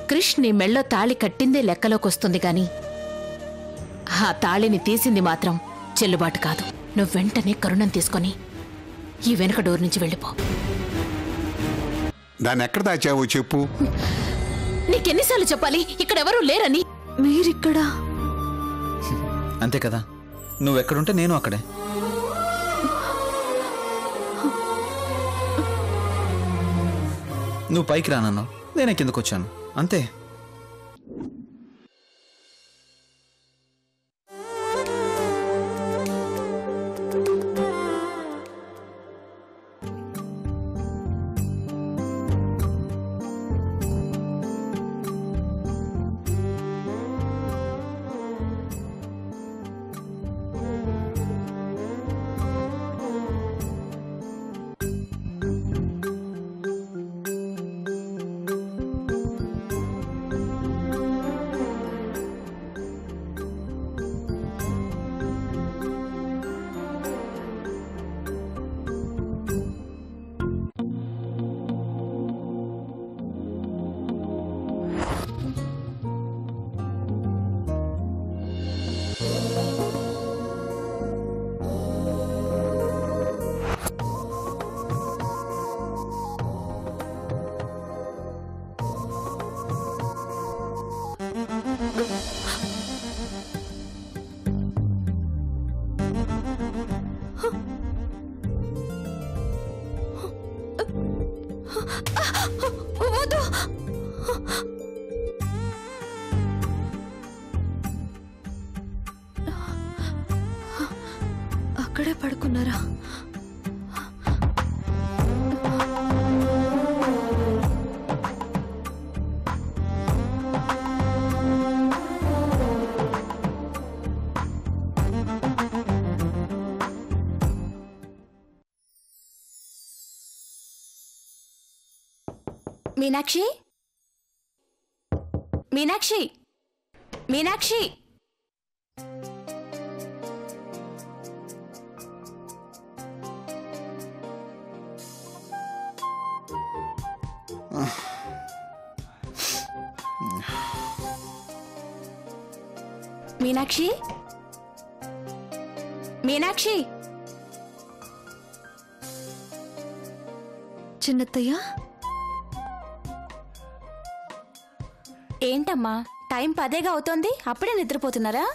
క్రిష్ నీ మెళ్ళో తాళి కట్టిందే లెక్కలోకొస్తుంది గాని ఆ తాళిని తీసింది మాత్రం చెల్లుబాటు కాదు. నువ్వు వెంటనే కరుణం తీసుకొని ఈ వెనక డోర్ నుంచి వెళ్ళిపో. దాన్ని ఎక్కడ దాచావో చెప్పు. నీకెన్నిసార్లు చెప్పాలి ఇక్కడెవరూ లేరని? మీరిక్కడ అంతే కదా, నువ్వెక్కడుంటే నేను అక్కడే. నువ్వు పైకి రానన్నావు, నేనే కిందకు వచ్చాను, అంతే. అక్కడే పడుకున్నారా? మీనాక్షి, మీనాక్షి, మీనాక్షి. మీనాక్షి, మీనాక్షి. చిన్నత్తయ్య, ఏంటమ్మా టైం 10గా అవుతోంది, అప్పుడే నిద్రపోతున్నారా?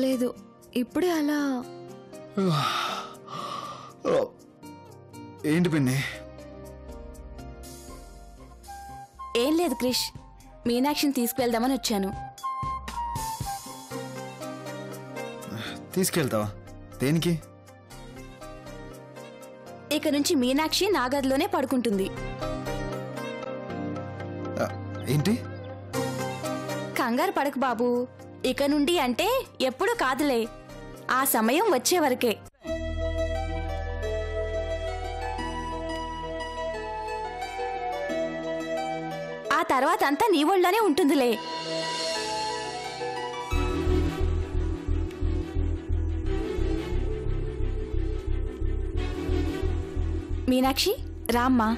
లేదు, ఇప్పుడే అలా. ఏంటి పిన్ని? ఏం లేదు క్రిష్, మీనాక్షిని తీసుకువెళ్దామని వచ్చాను. తీసుకెళ్తావా? దేనికి? ఇక నుంచి మీనాక్షి నా గదిలోనే పడుకుంటుంది. ఏంటి? కంగారు పడకు బాబు, ఇక నుండి అంటే ఎప్పుడు కాదులే, ఆ సమయం వచ్చే వరకే. ఆ తర్వాత అంతా నీ ఒళ్ళోనే ఉంటుందిలే. మీనాక్షి, రామ్మా.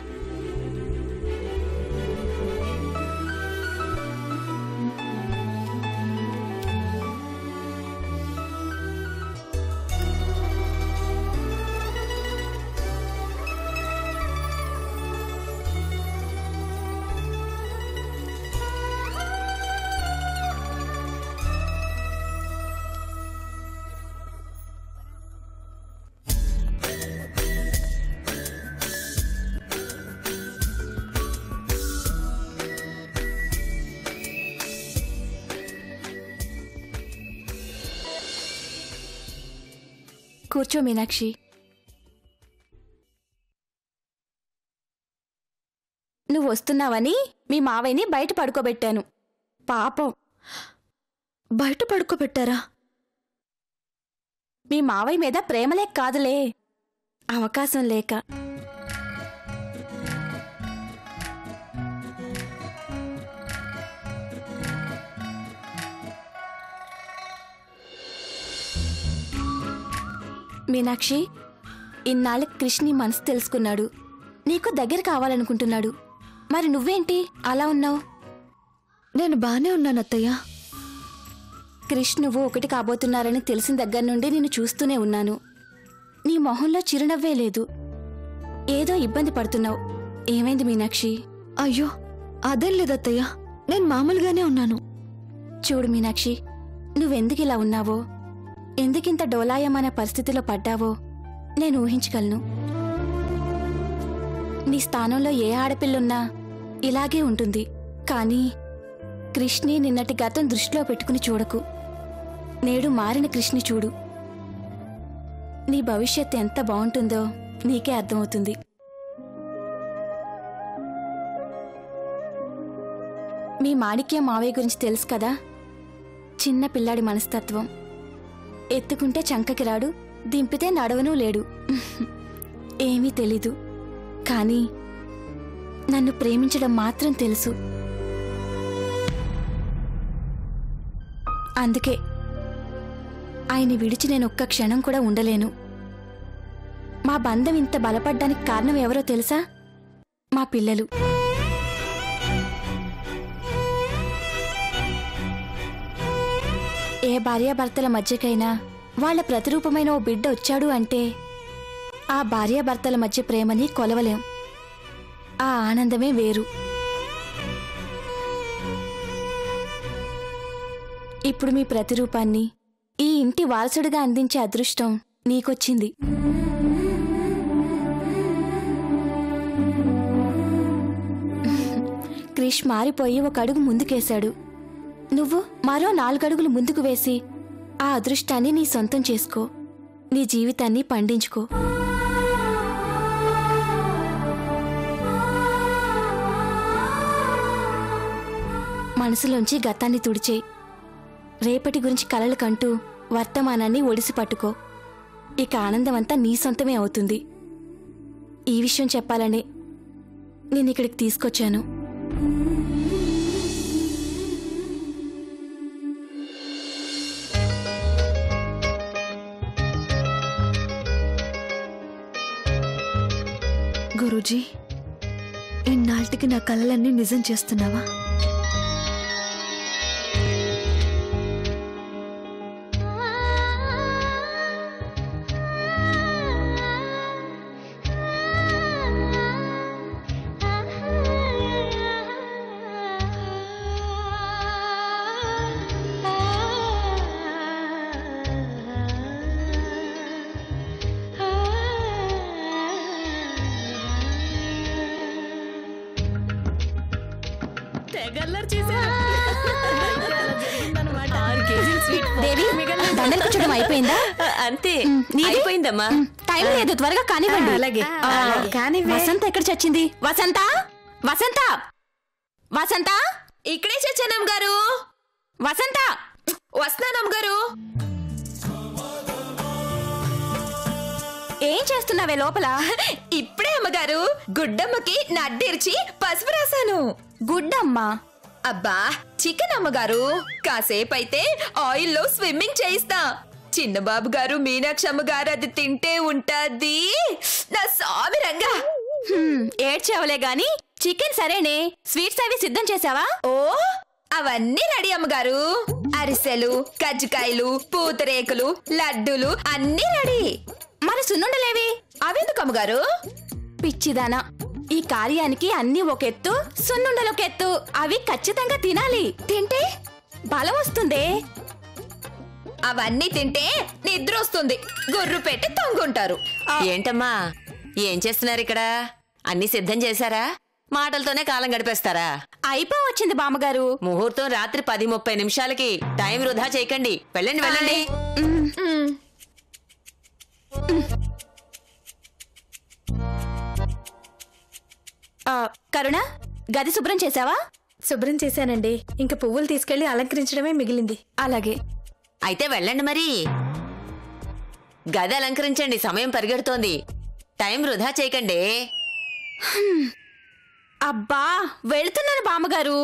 కూర్చో మీనాక్షి. నువ్వు వస్తున్నావని మీ మావయ్యని బయట పడుకోబెట్టాను. పాపం. బయట పడుకోబెట్టారా? మీ మావయ్య మీద ప్రేమలేక కాదులే, అవకాశం లేక. మీనాక్షి, ఇన్నాళ్ళకి కృష్ణి మనసు తెలుసుకున్నాడు. నీకు దగ్గర కావాలనుకుంటున్నాడు. మరి నువ్వేంటి అలా ఉన్నావు? నేను బానే ఉన్నాను అత్తయ్య. క్రిష్ నువ్వు ఒకటి కాబోతున్నారని తెలిసిన దగ్గర నుండి నిన్ను చూస్తూనే ఉన్నాను. నీ మొహంలో చిరునవ్వే లేదు. ఏదో ఇబ్బంది పడుతున్నావు. ఏమైంది మీనాక్షి? అయ్యో అదేం లేదత్తయ్య, నేను మామూలుగానే ఉన్నాను. చూడు మీనాక్షి, నువ్వెందుకు ఇలా ఉన్నావో, ఎందుకింత డోలాయమైన పరిస్థితిలో పడ్డావో నేను ఊహించగలను. నీ స్థానంలో ఏ ఆడపిల్లున్నా ఇలాగే ఉంటుంది. కానీ కృష్ణి నిన్నటి గతం దృష్టిలో పెట్టుకుని చూడకు. నేడు మారిన కృష్ణి చూడు. నీ భవిష్యత్తు ఎంత బాగుంటుందో నీకే అర్థమవుతుంది. మీ మాణిక్య మావయ్య గురించి తెలుసు కదా? చిన్న పిల్లాడి మనస్తత్వం. ఎత్తుకుంటే చంకకి రాడు, దింపితే నడవనూ లేడు. ఏమీ తెలీదు, కానీ నన్ను ప్రేమించడం మాత్రం తెలుసు. అందుకే ఆయన్ని విడిచి నేను ఒక్క క్షణం కూడా ఉండలేను. మా బంధం ఇంత బలపడ్డానికి కారణం ఎవరో తెలుసా? మా పిల్లలు. ఏ భార్యాభర్తల మధ్యకైనా వాళ్ల ప్రతిరూపమైన ఓ బిడ్డ వచ్చాడు అంటే ఆ భార్యాభర్తల మధ్య ప్రేమని కొలవలేం. ఆ ఆనందమే వేరు. ఇప్పుడు మీ ప్రతిరూపాన్ని ఈ ఇంటి వారసుడిగా అందించే అదృష్టం నీకొచ్చింది. క్రిష్ మారిపోయి ఒక అడుగు ముందుకేశాడు. నువ్వు మరో 4 అడుగులు ముందుకు వేసి ఆ అదృష్టాన్ని నీ సొంతం చేసుకో. నీ జీవితాన్ని పండించుకో. మనసులోంచి గతాన్ని తుడిచేయి. రేపటి గురించి కలలు కంటూ వర్తమానాన్ని ఒడిసి పట్టుకో. ఇక ఆనందమంతా నీ సొంతమే అవుతుంది. ఈ విషయం చెప్పాలనే నేనిక్కడికి తీసుకొచ్చాను. గురూజీ, ఇన్నాళ్ళకి నా కలలన్నీ నిజం చేస్తున్నావా? అయిపోయిందా? అంతే, అయిపోయిందమ్మా. టైం లేదు, త్వరగా కానివ్వండి. అలాగే. వసంత ఎక్కడ చచ్చింది? వసంత, వసంత, వసంత, ఇక్కడే చచ్చానమ్మ గారు. వసంత, వస్తున్నానమ్మ గారు. ఏం చేస్తున్నావే లోపల? ఇప్పుడే అమ్మగారు గుడ్డమ్మకి నడ్డిర్చి పసుపు రాశాను. గుడ్డమ్మ? అబ్బా, చికెన్ అమ్మగారు. కాసేపు అయితే ఆయిల్లో స్విమ్మింగ్ చేయిస్తా. చిన్నబాబు గారు, మీనాక్షమ్మ గారు అది తింటే ఉంటాది నా సామిరంగా. ఏడ్చావులే గాని చికెన్ సరేనే, స్వీట్స్ అవి సిద్ధం చేసావా? ఓ, అవన్నీ రెడీ అమ్మగారు. అరిసెలు, కజ్జికాయలు, పూతరేకులు, లడ్డూలు అన్నీ రెడీ. మరి సున్నుండలేవి? అవెందుకు అమ్మగారు? పిచ్చిదానా, ఈ కార్యానికి అన్ని ఒక ఎత్తు, సున్నుండలొక ఎత్తు. అవి ఖచ్చితంగా తినాలి. తింటే బలం వస్తుందే. అవన్నీ తింటే నిద్ర వస్తుంది. గుర్రు పెట్టి తొంగుంటారు. ఏంటమ్మా, ఏం చేస్తున్నారు ఇక్కడ? అన్ని సిద్ధం చేశారా? మాటలతోనే కాలం గడిపేస్తారా? అయిపోవచ్చింది బామ్మగారు. ముహూర్తం రాత్రి 10:30 నిమిషాలకి. టైం వృధా చేయకండి. వెళ్ళండి వెళ్ళండి. కరుణ, గది శుభ్రం చేసావా? శుభ్రం చేశానండి. ఇంకా పువ్వులు తీసుకెళ్లి అలంకరించడమే మిగిలింది. అలాగే. అయితే వెళ్ళండి మరి. గది అలంకరించండి, సమయం పరిగెడుతోంది. టైం వృధా చేయకండి. అబ్బా, వెళుతున్నాను బామ్మగారు.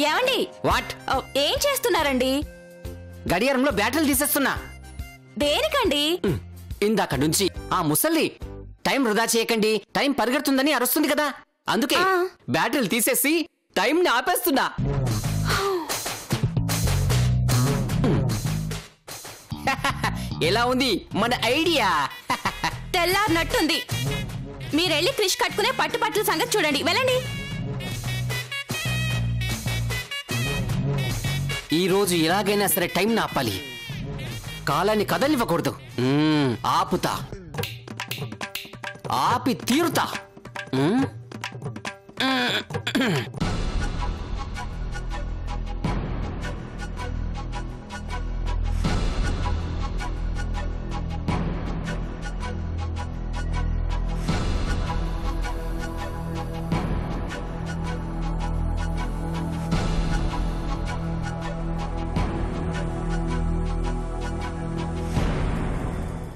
ఏమండి? వాట్? ఏం చేస్తున్నారండి? గడియారంలో బ్యాటరీలు తీసేస్తున్నా. దేనికండి? ఇందాక నుంచి ఆ ముసల్లి టైం వృధా చేయకండి, టైం పరిగెడుతుందని అరుస్తుంది కదా, అందుకే బ్యాటరీలు తీసేసి టైం ని ఆపేస్తున్నా. ఎలా ఉంది మన ఐడియా? తెల్లారినట్టుంది. మీరెళ్ళి క్రిష్ కట్టుకునే పట్టుపట్ల సంగతి చూడండి. వెళ్ళండి. ఈ రోజు ఎలాగైనా సరే టైం ఆపాలి, కాలాన్ని కదలివ్వకూడదు. ఆపుతా, ఆపి తీరుతా.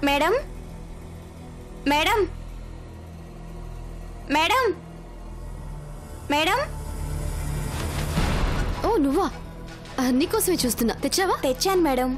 Madam, madam, madam, madam. ఓ నువ్వా? నీకోసమే చూస్తున్నా. తెచ్చావా? తెచ్చాను మేడం.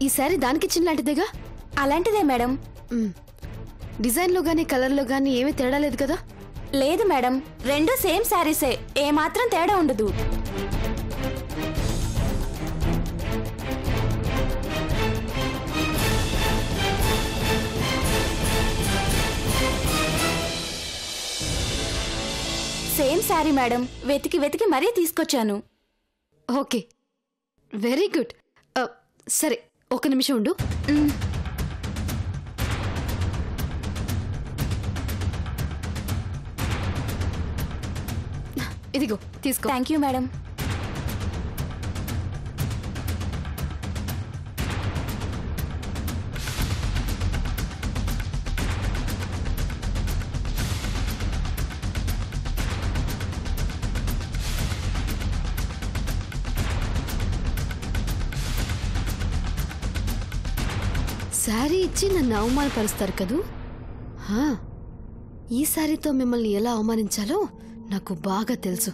ఈ శారీ దానికిచ్చిన లాంటిదేగా? అలాంటిదే మేడం. డిజైన్లో గానీ కలర్లో గానీ ఏమీ తేడా లేదు కదా? లేదు మేడం, రెండు సేమ్ శారీసే, ఏమాత్రం తేడా ఉండదు. సేమ్ శారీ మేడం, వెతికి వెతికి మరీ తీసుకొచ్చాను. Okay, very good. సరే, ఒక నిమిషం ఉండు. ఇదిగో తీసుకో. Thank you madam. శారీ ఇచ్చి నన్ను అవమానపరుస్తారు కదూ. ఈ శారీతో మిమ్మల్ని ఎలా అవమానించాలో నాకు బాగా తెలుసు.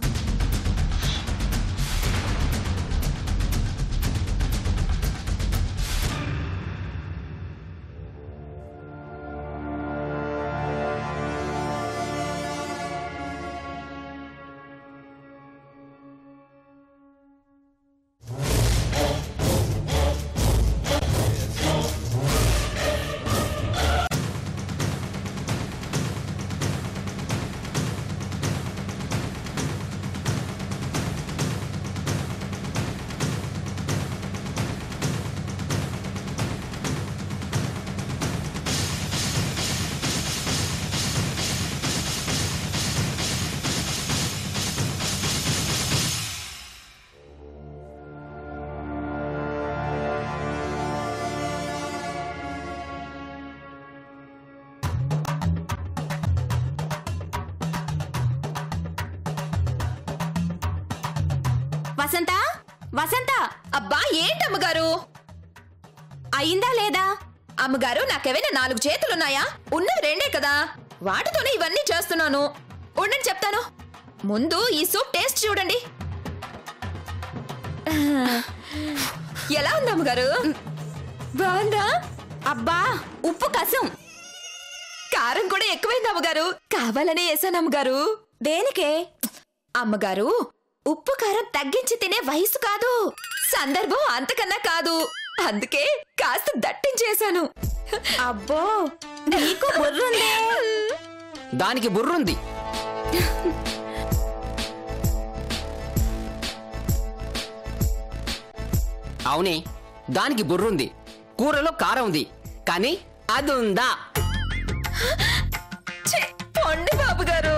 వసంత, వసంత. అబ్బా ఏంటమ్మగారు? అయిందా లేదా? అమ్మగారు, నాకేమైనా 4 చేతులున్నాయా? ఉన్నవి 2 కదా, వాటితోనే ఇవన్నీ చేస్తున్నాను. ఉండండి చెప్తాను. ముందు ఈ సూప్ టేస్ట్ చూడండి. ఎలా ఉంది అమ్మగారు? బాగుందా? అబ్బా, ఉప్పు కసం. కారం కూడా ఎక్కువైంది అమ్మగారు. కావాలనే వేసాను అమ్మగారు. దేనికే? అమ్మగారు, ఉప్పు కారం తగ్గించి తినే వయసు కాదు, సందర్భం అంతకన్నా కాదు. అందుకే కాస్త దట్టించేశాను. అబ్బో, నీకు బుర్రుందే. దానికి బుర్రుంది. అవునే, దానికి బుర్రుంది, కూరలో కారం ఉంది, కానీ అది ఉందా? పొండి బాబు గారు.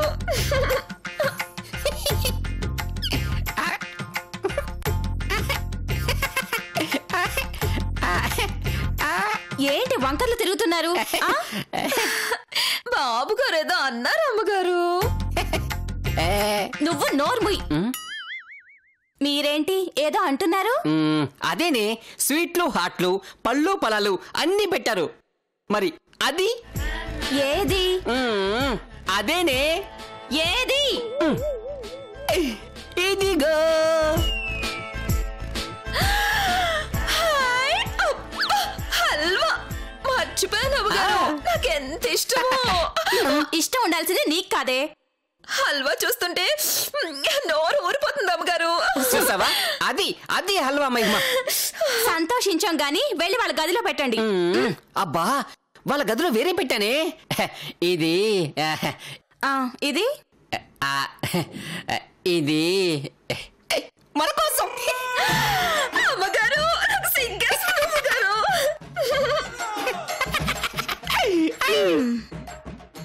ఏంటి వంకర్లు తిరుగుతున్నారు? బాబు గారు ఏదో అన్నారు అమ్మగారు. నువ్వు నోర్ముయ్. మీరేంటి ఏదో అంటున్నారు? అదేనే, స్వీట్లు, హాట్లు, పళ్ళు, పలాలు అన్ని పెట్టారు. మరి అది ఏది? అదేనే. ఏది? ఇదిగో. హల్వా మర్చిపోయాను అమ్మగారు. నాకెంత ఇష్టమో. ఇష్టం ఉండాల్సింది నీకు కాదే. హల్వా చూస్తుంటే నోరు ఊరిపోతుంది అమ్మగారు. చూసావా, అది అది హల్వా మహిమ. సంతోషించాం గాని వెళ్ళి వాళ్ళ గదిలో పెట్టండి. అబ్బా, వాళ్ళ గదిలో వేరే పెట్టానే. ఇది ఇది ఇది మన కోసం. అమ్మగారు నాకు సిగ్గేస్తుంది అమ్మగారు.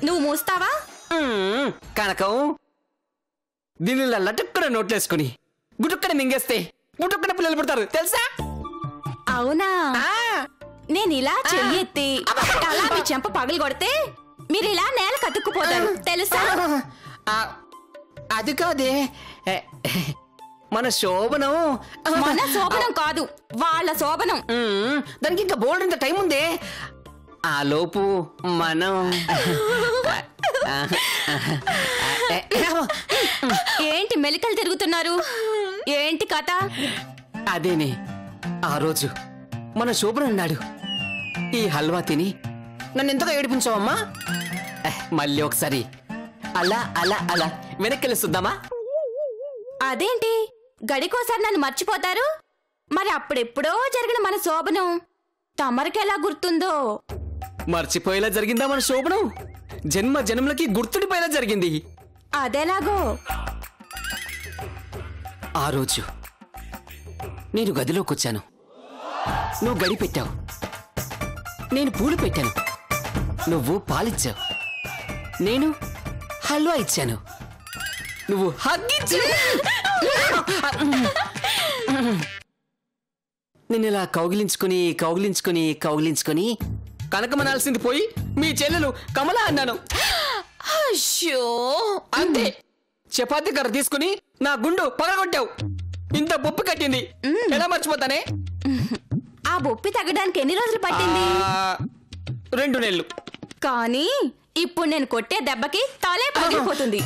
నువ్వు మూస్తావా? కనకం, దీని లటుక్కన నోట్లేసుకుని గుటుక్కన మింగేస్తే గుటుక్కన పిల్లలు పుడతారు తెలుసా? అవునా? నేను ఇలా చెయ్యెత్తి అలా మీ చెంప పగలు కొడితే మీరు ఇలా నేల కతుక్కుపోతారు తెలుసా? అది కాదే, మన శోభనం. మన శోభనం కాదు, వాళ్ళ శోభనం. దానికి ఇంకా బోల్డ్ టైం ఉంది. ఆ లోపు మనం ఏంటి మెలికలు తిరుగుతున్నారు? ఏంటి కథ? అదేనే, ఆ రోజు మన శోభనున్నాడు. ఈ హల్వా తిని నన్ను ఎంతగా ఏడిపించావమ్మా. మళ్ళీ ఒకసారి అలా అలా అలా వెనక్కెళ్ళిస్తుందామా? అదేంటి గడికోసారి నన్ను మర్చిపోతారు? మరి అప్పుడెప్పుడో జరిగిన మన శోభనం తమరికెలా గుర్తుందో? మర్చిపోయేలా జరిగిందా మన శోభనం? జన్మ జన్మలకి గుర్తుండిపోయేలా జరిగింది. అదెలాగో? ఆ రోజు నేను గదిలోకి వచ్చాను, నువ్వు గడి పెట్టావు, నేను పూలు పెట్టాను, నువ్వు పాలిచ్చావు, నేను హల్వా ఇచ్చాను, నువ్వు హగ్గిచ్చావు. నేను ఇలా కౌగిలించుకుని కౌగిలించుకుని కౌగిలించుకుని కనకమనాల్సింది పోయి మీ చెల్లెలు కమలా అన్నాను. అయ్యో, అంతే, చపాతీ కర్ర తీసుకుని నా గుండు పగలగొట్టావు. ఇంత బొప్పి కట్టింది, ఎలా మర్చిపోతానే? ఆ బొప్పి తగ్గడానికి ఎన్ని రోజులు పట్టింది? 2 నెలలు. కానీ ఇప్పుడు నేను కొట్టే దెబ్బకి తలే పగిలిపోతుంది.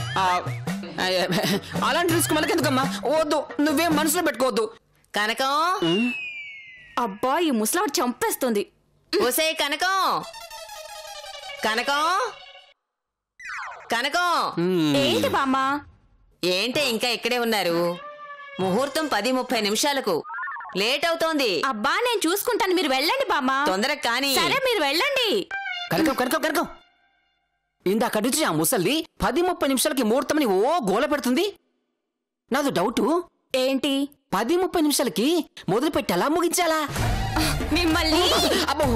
అలాంటి రిస్క్ మనకెందుకమ్మా? వద్దు, నువ్వేం మనసులో పెట్టుకోవద్దు. కనకం, అబ్బా, ఈ ముసలాడు చంపేస్తుంది. ఓసే కనకం, కనకం, కనకం. ఏంటి బామ్మ? ఏంటే ఇంకా ఇక్కడే ఉన్నారు? ముహూర్తం 10:30 నిమిషాలకు. లేట్ అవుతోంది. అబ్బా, నేను చూసుకుంటాను, మీరు వెళ్ళండి బామ్మ. తొందరగా కానీ. సరే, మీరు వెళ్ళండి. కనకం కనకం కనకం, ఇందాక నుంచి ఆ ముసల్ది 10:30 నిమిషాలకి ముహూర్తమని ఓ గోల పెడుతుంది. నాది డౌటు, ఏంటి? 10:30 నిమిషాలకి మొదలు పెట్టి అలా ముగించాలా? మిమ్మల్ని అబ్బో,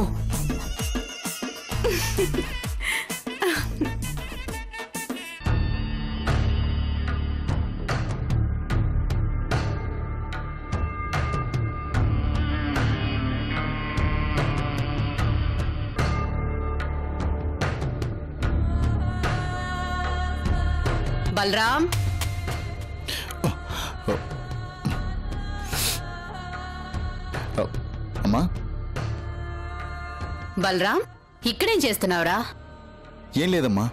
బలరాం, అమ్మా, బలరాం, ఇక్కడేం చేస్తున్నావురా? ఏం లేదమ్మా,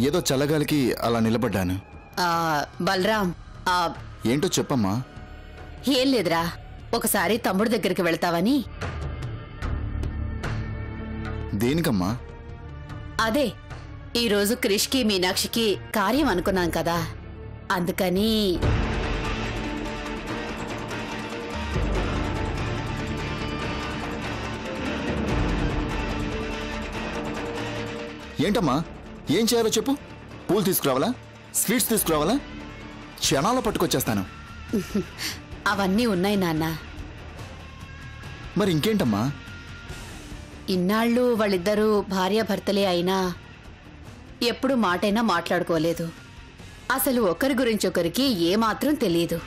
ఏదో చల్లగాలికి అలా నిలబడ్డాను. బలరాం, ఏంటో చెప్పమ్మా. ఏం లేదురా, ఒకసారి తమ్ముడు దగ్గరికి వెళ్తావని. దేనికమ్మా? అదే, ఈరోజు క్రిష్కి మీనాక్షికి కార్యం అనుకున్నాం కదా, అందుకని. ఏంటమ్మా, ఏం చేయాలో చెప్పు. పూలు తీసుకురావాలా? స్వీట్స్ తీసుకురావాలా? క్షణాల్లో పట్టుకొచ్చేస్తాను. అవన్నీ ఉన్నాయి నాన్న. మరి ఇంకేంటమ్మా? ఇన్నాళ్ళు వాళ్ళిద్దరూ భార్యాభర్తలే అయినా ఎప్పుడు మాటైనా మాట్లాడుకోలేదు. అసలు ఒకరి గురించి ఒకరికి ఏమాత్రం తెలియదు.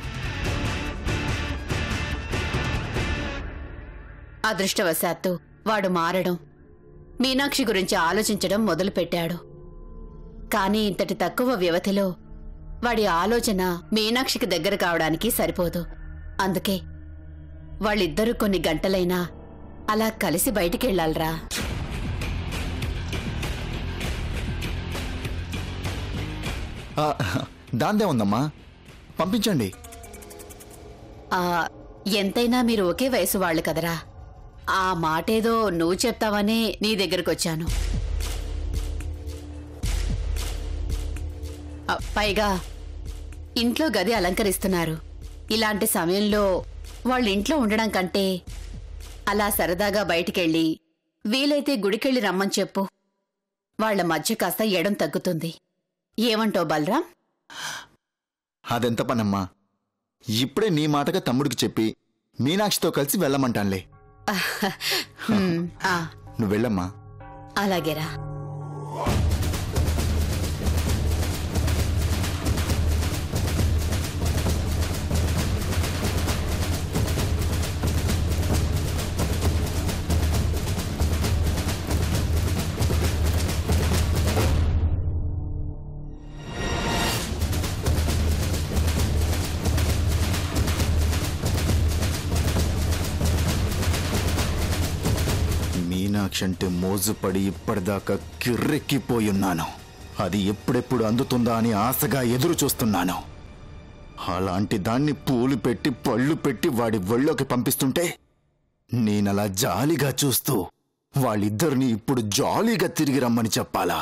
అదృష్టవశాత్తు వాడు మారడం, మీనాక్షి గురించి ఆలోచించడం మొదలుపెట్టాడు. కానీ ఇంతటి తక్కువ వ్యవధిలో వాడి ఆలోచన మీనాక్షికి దగ్గర కావడానికి సరిపోదు. అందుకే వాళ్ళిద్దరూ కొన్ని గంటలైనా అలా కలిసి బయటికెళ్ళాలరా. దాందే ఉందమ్మా, పంపించండి. ఎంతైనా మీరు ఒకే వయసు వాళ్ళు కదరా. ఆ మాటేదో నువ్వు చెప్తావనే నీ దగ్గరకొచ్చాను. పైగా ఇంట్లో గది అలంకరిస్తున్నారు. ఇలాంటి సమయంలో వాళ్ళ ఇంట్లో ఉండడం కంటే అలా సరదాగా బయటికెళ్ళి వీలైతే గుడికెళ్ళి రమ్మని చెప్పు. వాళ్ల మధ్య కాస్త ఎడం తగ్గుతుంది. ఏమంటావు బలరాం? అదెంత పనమ్మా, ఇప్పుడే నీ మాటగా తమ్ముడికి చెప్పి మీనాక్షితో కలిసి వెళ్ళమంటానులే. నువ్వు వెళ్ళమ్మా. అలాగేరా. మీనాక్షి అంటే మోజుపడి ఇప్పటిదాకా కిర్రెక్కిపోయున్నాను. అది ఎప్పుడెప్పుడు అందుతుందా అని ఆశగా ఎదురు చూస్తున్నాను. అలాంటి దాన్ని పూలు పెట్టి పళ్ళు పెట్టి వాడి ఒళ్ళోకి పంపిస్తుంటే నేనలా జాలిగా చూస్తూ వాళ్ళిద్దరిని ఇప్పుడు జాలీగా తిరిగి రమ్మని చెప్పాలా?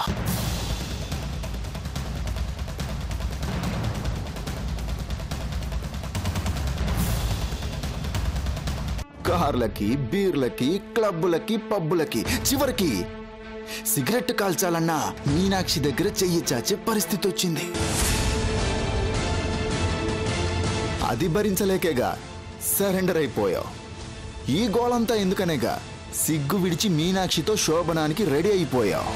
కార్లకి, బీర్లకి, క్లబ్బులకి, పబ్బులకి, చివరికి సిగరెట్ కాల్చాలన్నా మీనాక్షి దగ్గర చెయ్యి చాచే పరిస్థితి వచ్చింది. అది భరించలేకేగా సరెండర్ అయిపోయావు. ఈ గోలంతా ఎందుకనేగా సిగ్గు విడిచి మీనాక్షితో శోభనానికి రెడీ అయిపోయావు.